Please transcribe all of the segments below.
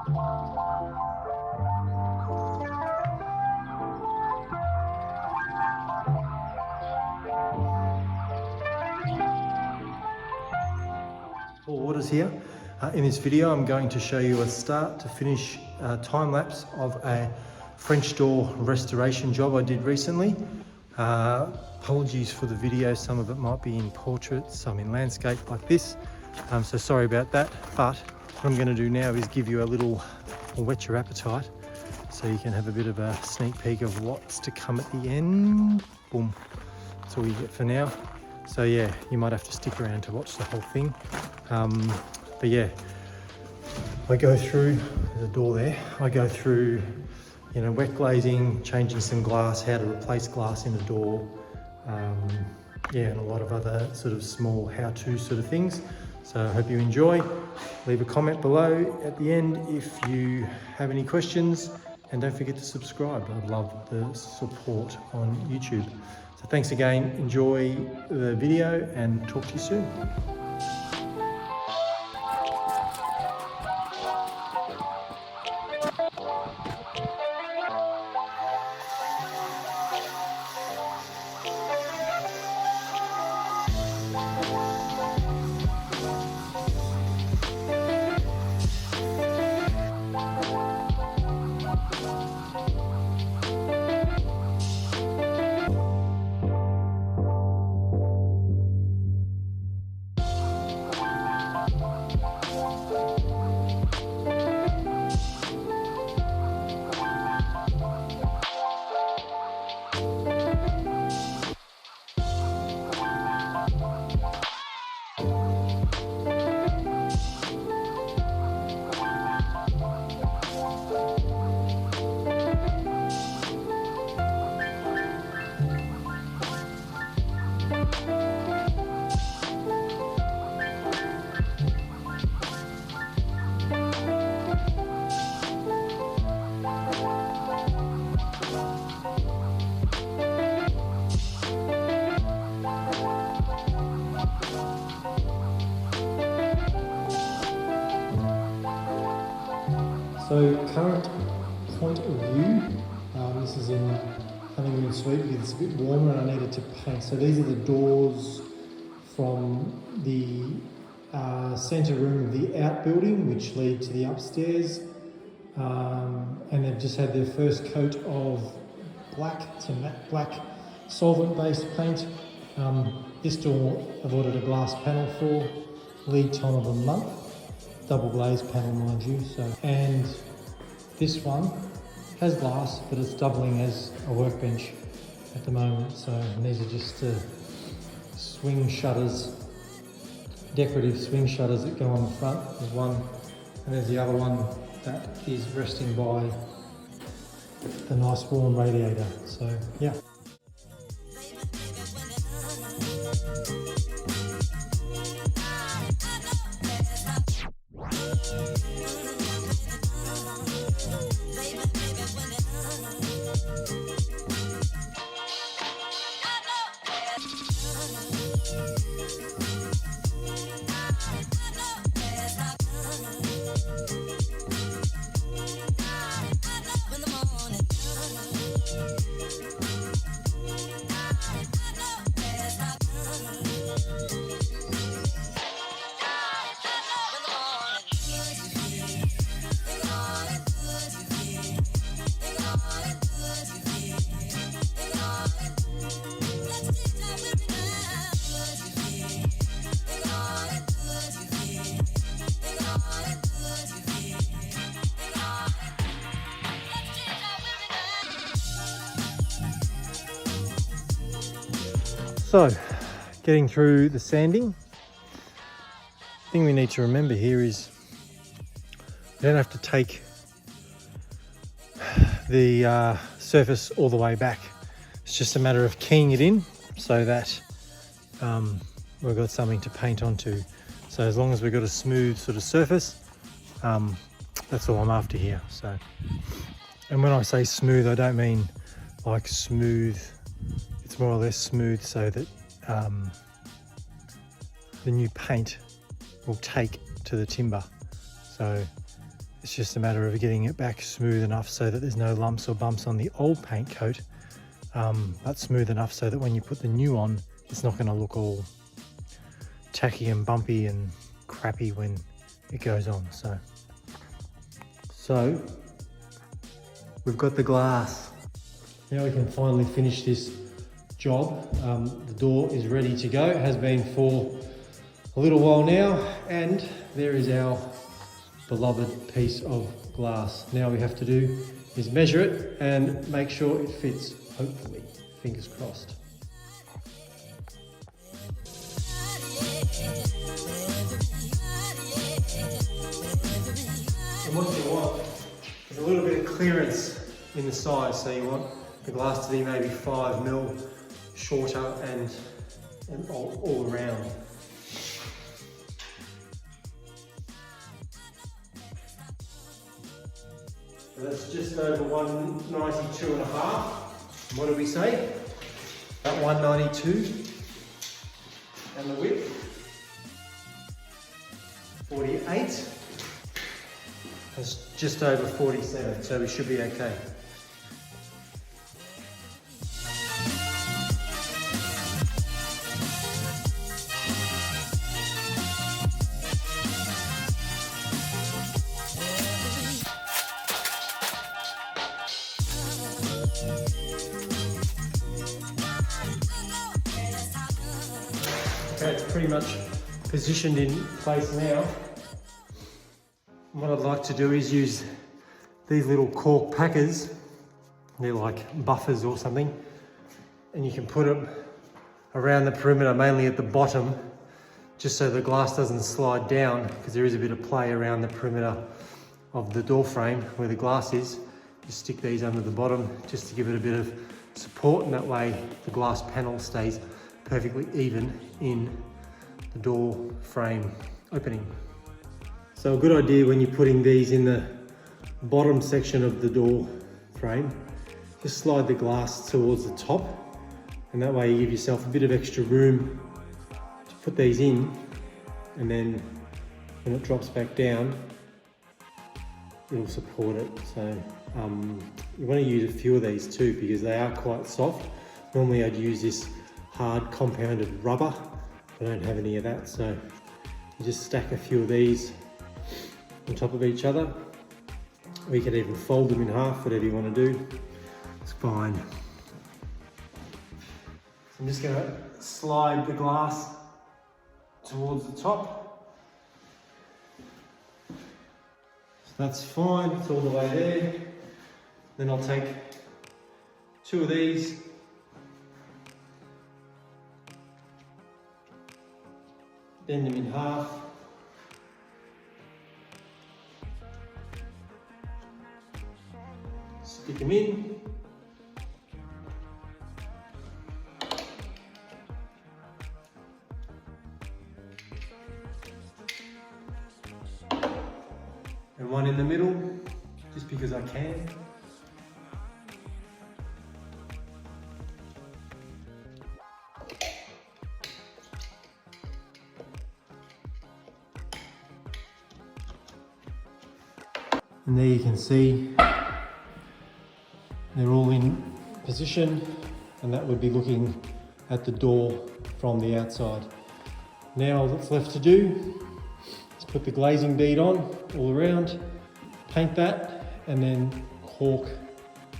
Waters here. In this video I'm going to show you a start to finish time lapse of a French door restoration job I did recently. Apologies for the video, some of it might be in portrait, some in landscape like this, so sorry about that. But what I'm going to do now is give you a little whet your appetite so you can have a bit of a sneak peek of what's to come at the end. Boom, that's all you get for now. So yeah, you might have to stick around to watch the whole thing. But yeah, I go through, there's a door there, I go through, you know, wet glazing, changing some glass, how to replace glass in a door, yeah, and a lot of other sort of small how-to sort of things. So I hope you enjoy. Leave a comment below at the end if you have any questions, and don't forget to subscribe. I'd love the support on YouTube. So thanks again, enjoy the video and talk to you soon. So current point of view, this is in honeymoon suite because it's a bit warmer and I needed to paint. So these are the doors from the centre room of the outbuilding, which lead to the upstairs, and they've just had their first coat of black to matte black solvent-based paint. This door I've ordered a glass panel for, lead time of a month. Double glazed panel, mind you. So, and this one has glass, but it's doubling as a workbench at the moment. So these are just swing shutters, decorative swing shutters that go on the front. There's one, and there's the other one that is resting by the nice warm radiator. So yeah. So, getting through the sanding. The thing we need to remember here is we don't have to take the surface all the way back. It's just a matter of keying it in so that we've got something to paint onto. So as long as we've got a smooth sort of surface, that's all I'm after here. So, and when I say smooth, I don't mean like smooth. It's more or less smooth so that the new paint will take to the timber. So It's just a matter of getting it back smooth enough so that there's no lumps or bumps on the old paint coat, but smooth enough so that when you put the new on, it's not going to look all tacky and bumpy and crappy when it goes on. So we've got the glass. Now we can finally finish this job. The door is ready to go. It has been for a little while now, and there is our beloved piece of glass. Now we have to do is measure it and make sure it fits, hopefully, fingers crossed. And what you want is a little bit of clearance in the size, so you want the glass to be maybe 5 mil shorter and all around. So that's just over 192.5. What do we say? About 192. And the width, 48. That's just over 47, so we should be okay. Okay, it's pretty much positioned in place now. What I'd like to do is use these little cork packers. They're like buffers or something, and you can put them around the perimeter, mainly at the bottom, just so the glass doesn't slide down, because there is a bit of play around the perimeter of the door frame where the glass is. You stick these under the bottom just to give it a bit of support, and that way the glass panel stays perfectly even in the door frame opening. So a good idea when you're putting these in the bottom section of the door frame, just slide the glass towards the top, and that way you give yourself a bit of extra room to put these in, and then when it drops back down, it'll support it. So you want to use a few of these too, because they are quite soft. Normally I'd use this hard compounded rubber. I don't have any of that, so you just stack a few of these on top of each other, or you can even fold them in half, whatever you want to do, it's fine. So I'm just going to slide the glass towards the top. So that's fine, it's all the way there. Then I'll take 2 of these, bend them in half, stick them in, and one in the middle, just because I can. And there you can see they're all in position, and that would be looking at the door from the outside. Now all that's left to do is put the glazing bead on all around, paint that, and then caulk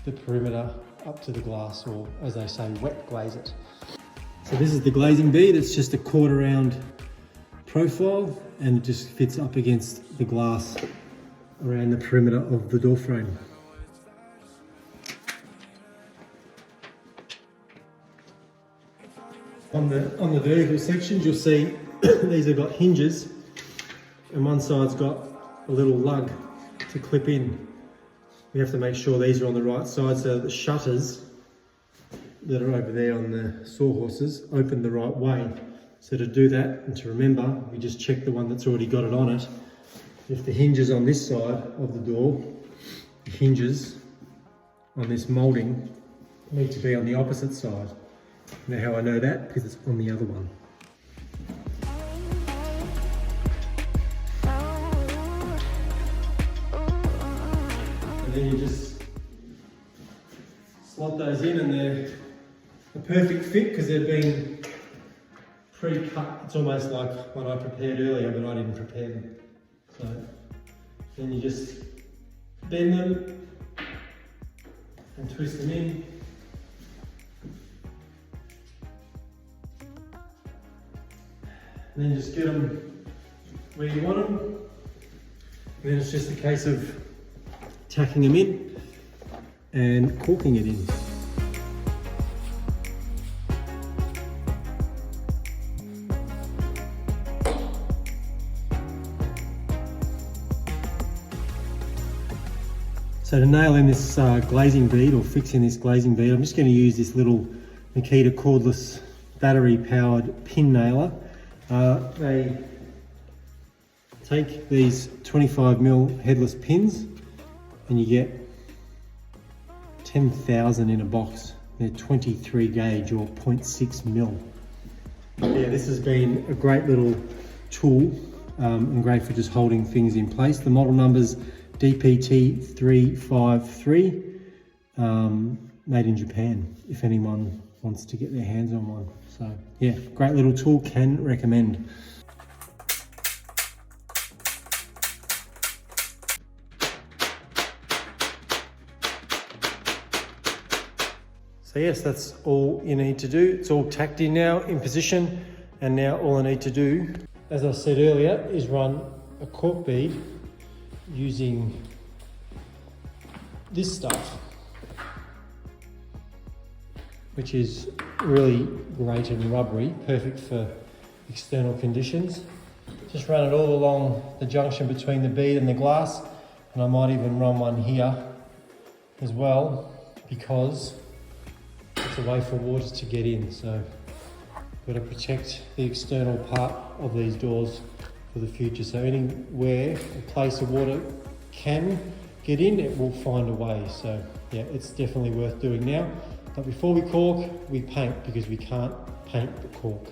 the perimeter up to the glass, or as they say, wet glaze it. So this is the glazing bead. It's just a 1/4 round profile, and it just fits up against the glass around the perimeter of the door frame. On the vertical sections, you'll see these have got hinges, and one side's got a little lug to clip in. We have to make sure these are on the right side so that the shutters that are over there on the sawhorses open the right way. So to do that and to remember, we just check the one that's already got it on it. If the hinges on this side of the door, the hinges on this moulding need to be on the opposite side. Now how I know that? Because it's on the other one. then you just slot those in, and they're a perfect fit because they've been pre-cut. It's almost like what I prepared earlier, but I didn't prepare them. So then you just bend them and twist them in. And then just get them where you want them. And then it's just a case of tacking them in and caulking it in. So to nail in this glazing bead, or fixing this glazing bead, I'm just going to use this little Wanheda cordless battery powered pin nailer. They take these 25mm headless pins and you get 10,000 in a box. They're 23 gauge or 0.6mm. Yeah, this has been a great little tool and great for just holding things in place. The model number's DPT353, made in Japan, if anyone wants to get their hands on one. So yeah, great little tool, can recommend. So yes, that's all you need to do. It's all tacked in now, in position, and now all I need to do, as I said earlier, is run a cork bead using this stuff, which is really great and rubbery, perfect for external conditions. Just run it all along the junction between the bead and the glass, and I might even run one here as well, because it's a way for water to get in. So got to protect the external part of these doors for the future. So anywhere a place of water can get in, it will find a way. So yeah, it's definitely worth doing now. But before we caulk, we paint, because we can't paint the caulk.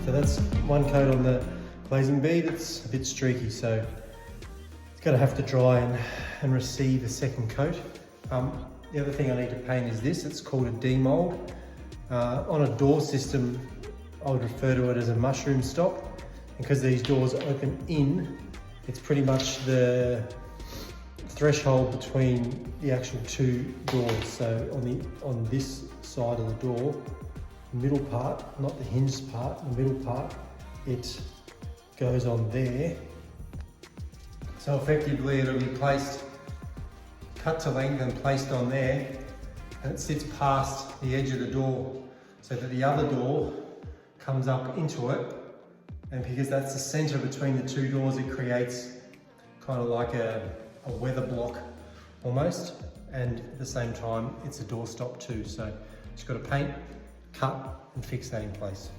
So that's one coat on the glazing bead. It's a bit streaky, so it's going to have to dry and receive a second coat. The other thing I need to paint is this. It's called a demold. On a door system, I would refer to it as a mushroom stop. Because these doors open in, it's pretty much the threshold between the actual two doors. So on this side of the door, middle part, not the hinged part, the middle part, it goes on there. So effectively it'll be placed, cut to length and placed on there, and it sits past the edge of the door, so that the other door comes up into it, and because that's the center between the two doors, it creates kind of like a weather block almost, and at the same time it's a door stop too. So just got to paint, cut and fix that in place.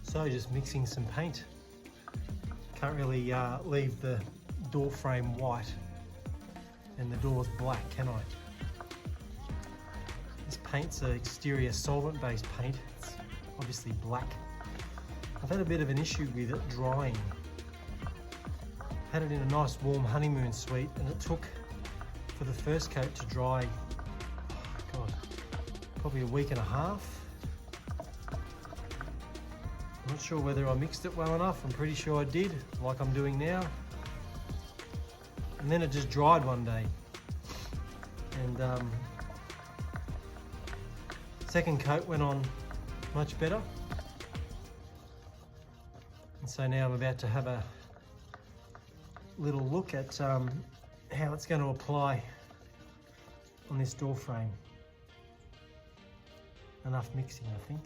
So just mixing some paint. Can't really leave the door frame white and the door's black, can I? This paint's an exterior solvent based paint. It's obviously black. I've had a bit of an issue with it drying. Had it in a nice warm honeymoon suite, and it took for the first coat to dry, probably a week and a half. I'm not sure whether I mixed it well enough. I'm pretty sure I did, like I'm doing now. And then it just dried one day. And second coat went on much better. And so now I'm about to have a little look at how it's going to apply on this door frame. Enough mixing, I think.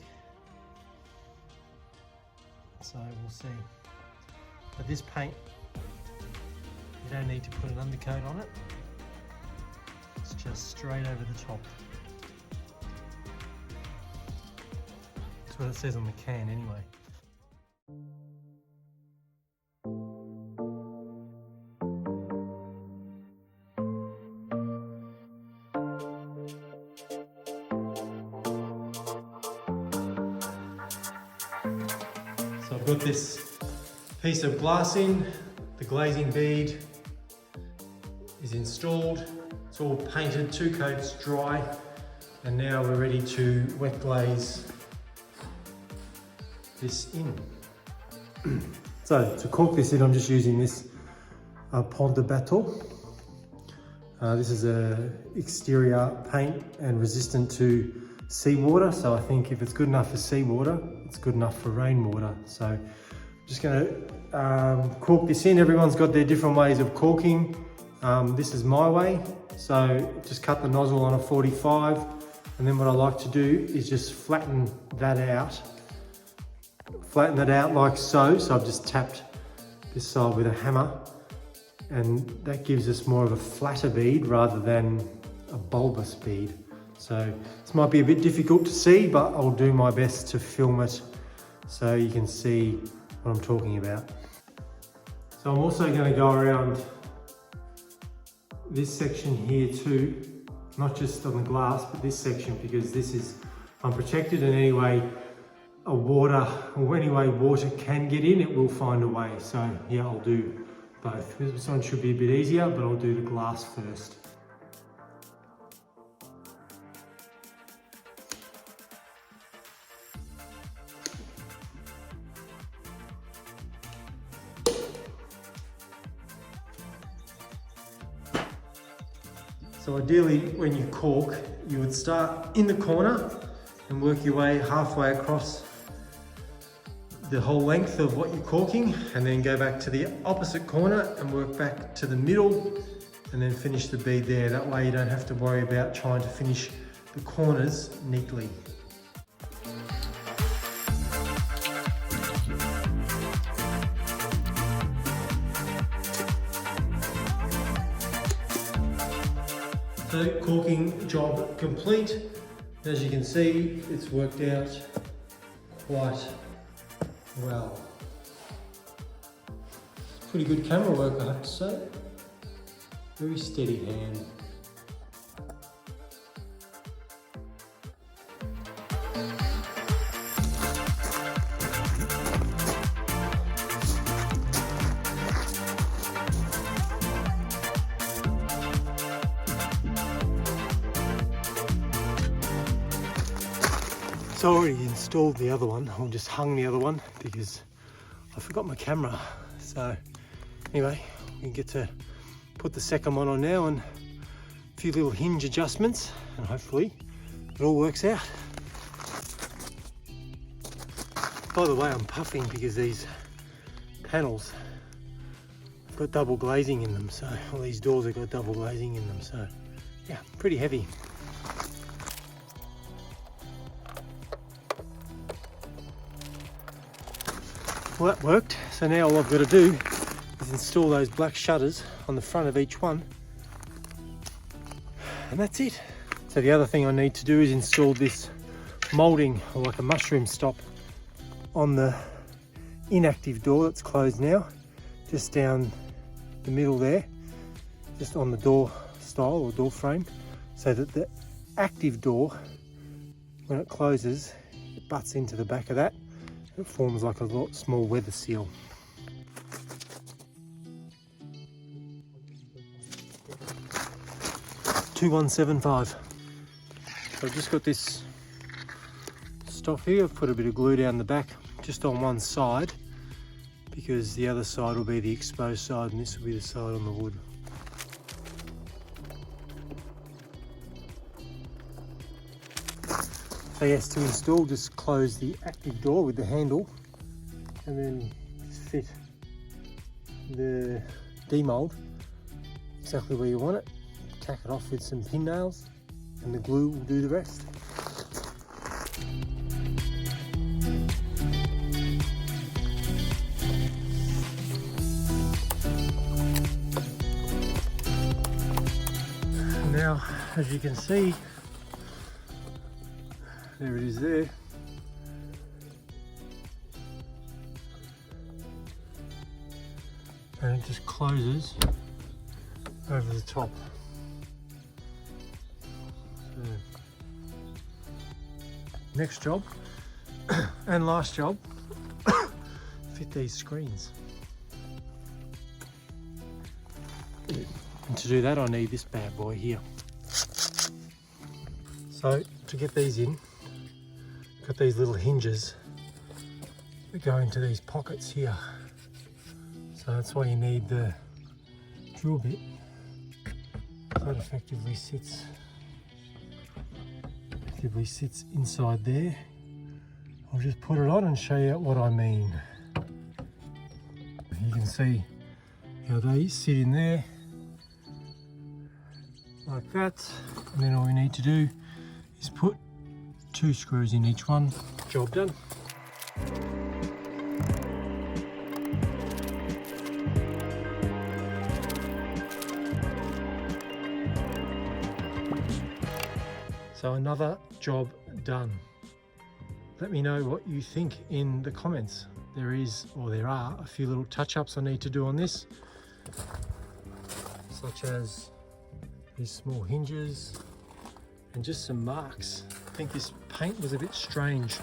so we'll see. But this paint, you don't need to put an undercoat on it. It's just straight over the top. That's what it says on the can anyway. So I've got this piece of glassing, the glazing bead is installed, it's all painted, 2 coats dry, and now we're ready to wet glaze this in. So to caulk this in, I'm just using this Pont de Bateau. This is a exterior paint and resistant to seawater, so I think if it's good enough for seawater, it's good enough for rainwater. So I'm just going to caulk this in. Everyone's got their different ways of caulking. This is my way, so just cut the nozzle on a 45, and then what I like to do is just flatten that out like so. So I've just tapped this side with a hammer, and that gives us more of a flatter bead rather than a bulbous bead. So this might be a bit difficult to see, but I'll do my best to film it so you can see what I'm talking about. So I'm also going to go around this section here too, not just on the glass, but this section, because this is unprotected, and anyway water can get in, it will find a way. So yeah, I'll do both. This one should be a bit easier, but I'll do the glass first. So ideally, when you caulk, you would start in the corner and work your way halfway across the whole length of what you're caulking, and then go back to the opposite corner and work back to the middle, and then finish the bead there. That way you don't have to worry about trying to finish the corners neatly. So caulking job complete. As you can see, it's worked out quite well. Pretty good camera work, I have to say. Very steady hand. So I already installed the other one, or just hung the other one because I forgot my camera. So anyway, we get to put the second one on now, and a few little hinge adjustments, and hopefully it all works out. By the way, I'm puffing because these panels have got double glazing in them, so all these doors have got double glazing in them, so yeah, pretty heavy. Well, that worked. So now all I've got to do is install those black shutters on the front of each one, and that's it. So the other thing I need to do is install this moulding, or like a mushroom stop, on the inactive door that's closed now, just down the middle there, just on the door style or door frame, so that the active door, when it closes, it butts into the back of that. It forms like a small weather seal. $2175. So I've just got this stop here. I've put a bit of glue down the back just on one side, because the other side will be the exposed side and this will be the side on the wood. So yes, to install, just close the active door with the handle, and then just fit the demold exactly where you want it. Tack it off with some pin nails, and the glue will do the rest. as you can see, there it is there. And it just closes over the top. So, next job and last job, fit these screens. And to do that I need this bad boy here. So to get these in, got these little hinges that go into these pockets here. So that's why you need the drill bit. That effectively sits inside there. I'll just put it on and show you what I mean. You can see how they sit in there like that, and then all we need to do is put 2 screws in each one. Job done. So another job done. Let me know what you think in the comments. There are a few little touch-ups I need to do on this, such as these small hinges and just some marks. I think this paint was a bit strange.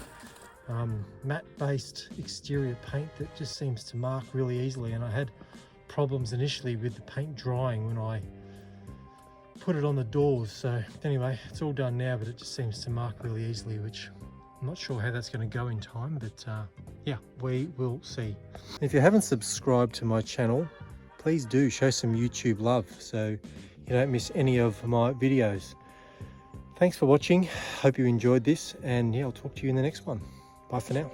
Matte-based exterior paint that just seems to mark really easily, and I had problems initially with the paint drying when I put it on the doors. So anyway, it's all done now, but it just seems to mark really easily, which I'm not sure how that's going to go in time, but yeah, we will see. If you haven't subscribed to my channel, please do show some YouTube love so you don't miss any of my videos. Thanks for watching. Hope you enjoyed this, and yeah, I'll talk to you in the next one. Bye for now.